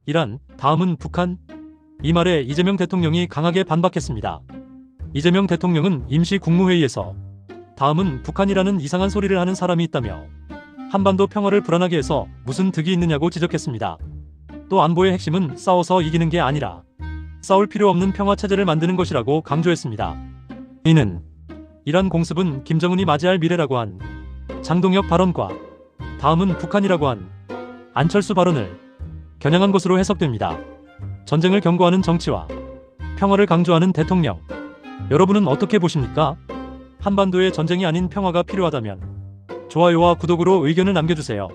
이란, 다음은 북한? 이 말에 이재명 대통령이 강하게 반박했습니다. 이재명 대통령은 임시 국무회의에서 다음은 북한이라는 이상한 소리를 하는 사람이 있다며 한반도 평화를 불안하게 해서 무슨 득이 있느냐고 지적했습니다. 또 안보의 핵심은 싸워서 이기는 게 아니라 싸울 필요 없는 평화체제를 만드는 것이라고 강조했습니다. 이는 이란 공습은 김정은이 맞이할 미래라고 한 장동혁 발언과 다음은 북한이라고 한 안철수 발언을 겨냥한 것으로 해석됩니다. 전쟁을 경고하는 정치와 평화를 강조하는 대통령. 여러분은 어떻게 보십니까? 한반도에 전쟁이 아닌 평화가 필요하다면 좋아요와 구독으로 의견을 남겨주세요.